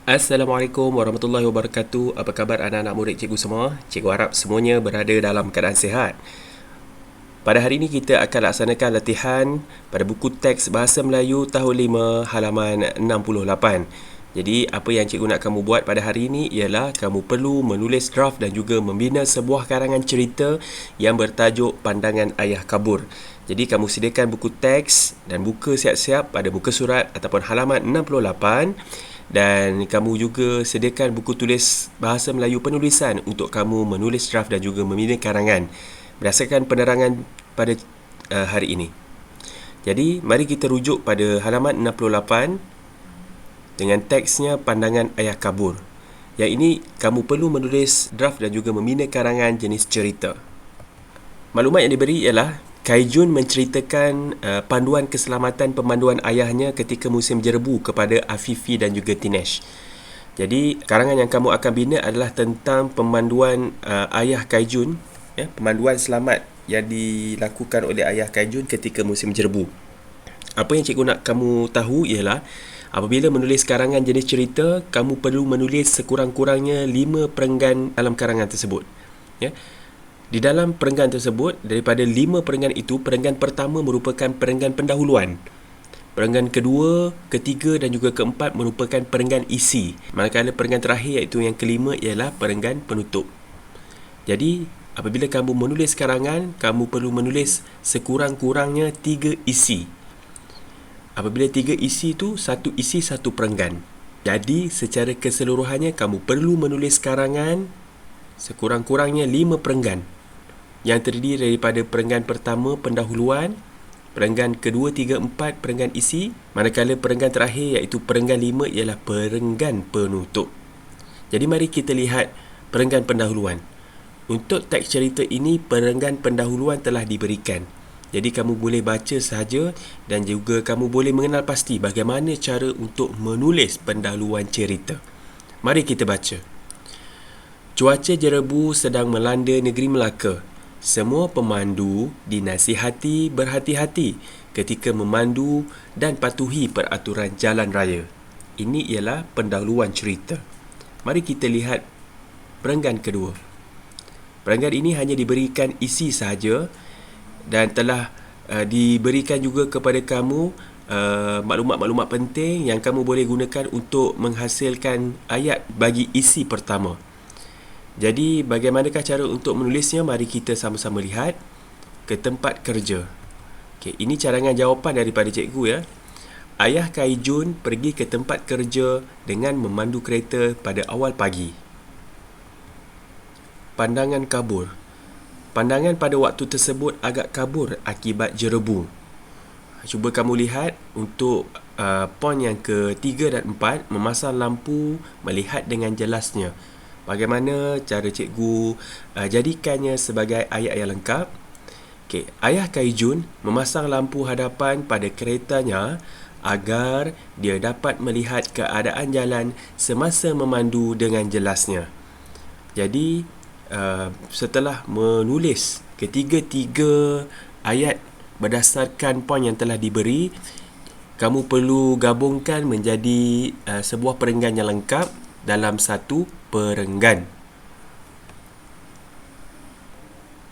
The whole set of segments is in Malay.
Assalamualaikum warahmatullahi wabarakatuh. Apa khabar anak-anak murid cikgu semua? Cikgu harap semuanya berada dalam keadaan sihat. Pada hari ini kita akan laksanakan latihan pada buku teks Bahasa Melayu tahun 5 halaman 68. Jadi apa yang cikgu nak kamu buat pada hari ini ialah kamu perlu menulis draft dan juga membina sebuah karangan cerita yang bertajuk Pandangan Ayah Kabur. Jadi kamu sediakan buku teks dan buka siap-siap pada muka surat ataupun halaman 68. Dan kamu juga sediakan buku tulis Bahasa Melayu penulisan untuk kamu menulis draft dan juga membina karangan berdasarkan penerangan pada hari ini. Jadi, mari kita rujuk pada halaman 68 dengan teksnya Pandangan Ayah Kabur. Yang ini, kamu perlu menulis draft dan juga membina karangan jenis cerita. Maklumat yang diberi ialah Kaijun menceritakan panduan keselamatan pemanduan ayahnya ketika musim jerebu kepada Afifi dan juga Tinesh. Jadi, karangan yang kamu akan bina adalah tentang pemanduan ayah Kaijun, pemanduan selamat yang dilakukan oleh ayah Kaijun ketika musim jerebu. Apa yang cikgu nak kamu tahu ialah apabila menulis karangan jenis cerita, kamu perlu menulis sekurang-kurangnya 5 perenggan dalam karangan tersebut. Ya. Di dalam perenggan tersebut, daripada 5 perenggan itu, perenggan pertama merupakan perenggan pendahuluan. Perenggan kedua, ketiga dan juga keempat merupakan perenggan isi. Manakala perenggan terakhir iaitu yang kelima ialah perenggan penutup. Jadi, apabila kamu menulis karangan, kamu perlu menulis sekurang-kurangnya 3 isi. Apabila 3 isi itu, 1 isi 1 perenggan. Jadi, secara keseluruhannya kamu perlu menulis karangan sekurang-kurangnya 5 perenggan yang terdiri daripada perenggan pertama pendahuluan, perenggan kedua, tiga, empat perenggan isi, manakala perenggan terakhir iaitu perenggan 5 ialah perenggan penutup. Jadi mari kita lihat perenggan pendahuluan. Untuk teks cerita ini, perenggan pendahuluan telah diberikan. Jadi kamu boleh baca sahaja dan juga kamu boleh mengenal pasti bagaimana cara untuk menulis pendahuluan cerita. Mari kita baca. Cuaca jerebu sedang melanda negeri Melaka. Semua pemandu dinasihati berhati-hati ketika memandu dan patuhi peraturan jalan raya. Ini ialah pendahuluan cerita. Mari kita lihat perenggan kedua. Perenggan ini hanya diberikan isi sahaja dan telah diberikan juga kepada kamu maklumat-maklumat penting yang kamu boleh gunakan untuk menghasilkan ayat bagi isi pertama. Jadi, bagaimanakah cara untuk menulisnya? Mari kita sama-sama lihat ke tempat kerja. Okey, ini carangan jawapan daripada cikgu ya. Ayah Kaijun pergi ke tempat kerja dengan memandu kereta pada awal pagi. Pandangan kabur. Pandangan pada waktu tersebut agak kabur akibat jerebu. Cuba kamu lihat untuk poin yang ketiga dan 4, memasang lampu melihat dengan jelasnya. Bagaimana cara cikgu jadikannya sebagai ayat yang lengkap? Okey, ayah Kaijun memasang lampu hadapan pada keretanya agar dia dapat melihat keadaan jalan semasa memandu dengan jelasnya. Jadi, setelah menulis ketiga-tiga ayat berdasarkan poin yang telah diberi, kamu perlu gabungkan menjadi sebuah perenggan yang lengkap dalam satu perenggan.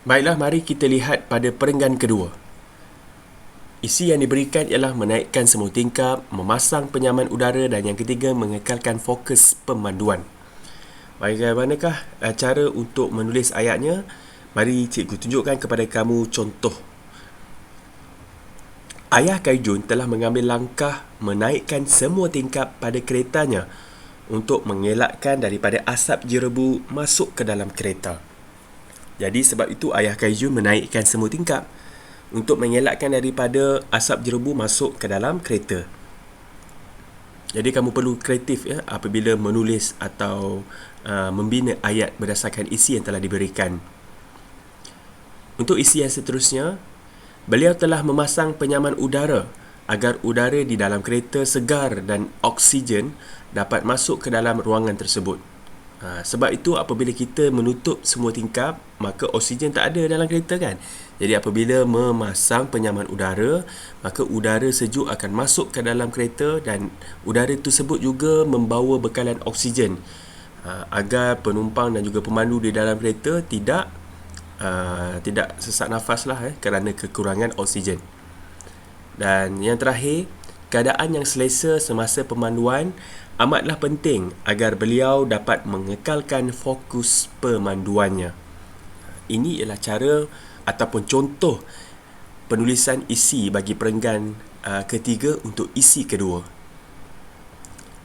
Baiklah, mari kita lihat pada perenggan kedua. Isi yang diberikan ialah menaikkan semua tingkap, memasang penyaman udara dan yang ketiga mengekalkan fokus pemanduan. Bagaimanakah cara untuk menulis ayatnya? Mari cikgu tunjukkan kepada kamu contoh. Ayah Kaijun telah mengambil langkah menaikkan semua tingkap pada keretanya untuk mengelakkan daripada asap jerebu masuk ke dalam kereta. Jadi sebab itu ayah Kaijun menaikkan semua tingkap untuk mengelakkan daripada asap jerebu masuk ke dalam kereta. Jadi kamu perlu kreatif ya apabila menulis atau membina ayat berdasarkan isi yang telah diberikan. Untuk isi yang seterusnya, beliau telah memasang penyaman udara agar udara di dalam kereta segar dan oksigen dapat masuk ke dalam ruangan tersebut. Sebab itu apabila kita menutup semua tingkap, maka oksigen tak ada dalam kereta kan. Jadi apabila memasang penyaman udara, maka udara sejuk akan masuk ke dalam kereta dan udara tersebut juga membawa bekalan oksigen agar penumpang dan juga pemandu di dalam kereta tidak sesak nafas lah kerana kekurangan oksigen. Dan yang terakhir, keadaan yang selesa semasa pemanduan amatlah penting agar beliau dapat mengekalkan fokus pemanduannya. Ini ialah cara ataupun contoh penulisan isi bagi perenggan ketiga untuk isi kedua.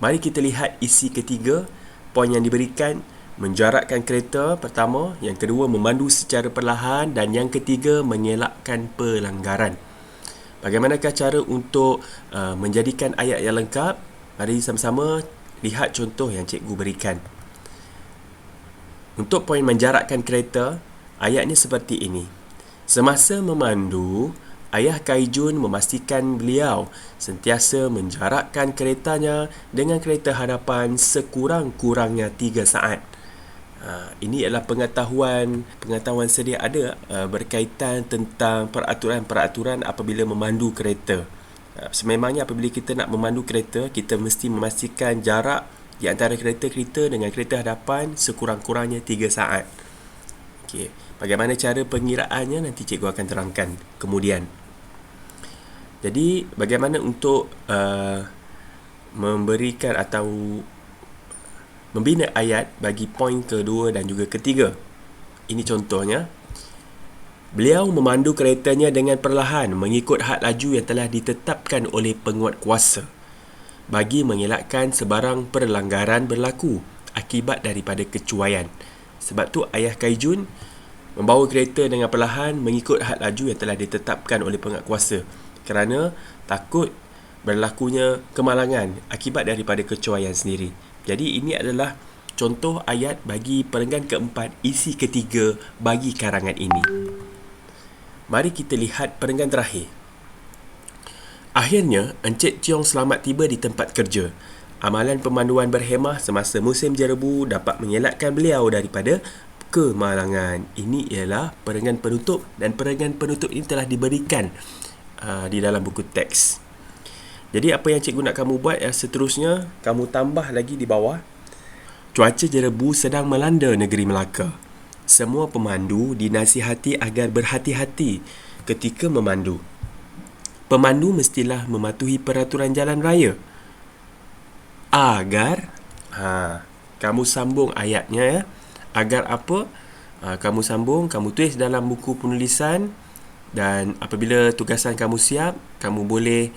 Mari kita lihat isi ketiga. Poin yang diberikan: menjarakkan kereta pertama, yang kedua memandu secara perlahan, dan yang ketiga mengelakkan pelanggaran. Bagaimanakah cara untuk menjadikan ayat yang lengkap? Mari sama-sama lihat contoh yang cikgu berikan. Untuk poin menjarakkan kereta, ayatnya seperti ini. Semasa memandu, Ayah Kaijun memastikan beliau sentiasa menjarakkan keretanya dengan kereta hadapan sekurang-kurangnya 3 saat. Ini adalah pengetahuan sedia ada berkaitan tentang peraturan-peraturan apabila memandu kereta. Sememangnya apabila kita nak memandu kereta, kita mesti memastikan jarak di antara kereta kita dengan kereta hadapan sekurang-kurangnya 3 saat. Okey, bagaimana cara pengiraannya nanti cikgu akan terangkan kemudian. Jadi bagaimana untuk memberikan atau membina ayat bagi poin kedua dan juga ketiga. Ini contohnya. Beliau memandu keretanya dengan perlahan mengikut had laju yang telah ditetapkan oleh penguatkuasa bagi mengelakkan sebarang pelanggaran berlaku akibat daripada kecuaian. Sebab tu Ayah Kaijun membawa kereta dengan perlahan mengikut had laju yang telah ditetapkan oleh penguatkuasa kerana takut berlakunya kemalangan akibat daripada kecuaian sendiri. Jadi ini adalah contoh ayat bagi perenggan keempat, isi ketiga bagi karangan ini. Mari kita lihat perenggan terakhir. Akhirnya, Encik Tiong selamat tiba di tempat kerja. Amalan pemanduan berhemah semasa musim jerebu dapat mengelakkan beliau daripada kemalangan. Ini ialah perenggan penutup, dan perenggan penutup ini telah diberikan di dalam buku teks. Jadi apa yang cikgu nak kamu buat seterusnya, kamu tambah lagi di bawah. Cuaca jerebu sedang melanda negeri Melaka. Semua pemandu dinasihati agar berhati-hati ketika memandu. Pemandu mestilah mematuhi peraturan jalan raya. Agar kamu sambung ayatnya ya. Agar apa? Kamu sambung, kamu tulis dalam buku penulisan, dan apabila tugasan kamu siap, kamu boleh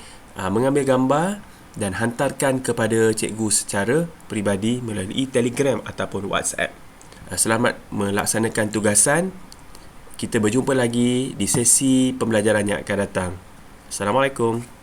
mengambil gambar dan hantarkan kepada cikgu secara peribadi melalui Telegram ataupun WhatsApp. Selamat melaksanakan tugasan. Kita berjumpa lagi di sesi pembelajaran yang akan datang. Assalamualaikum.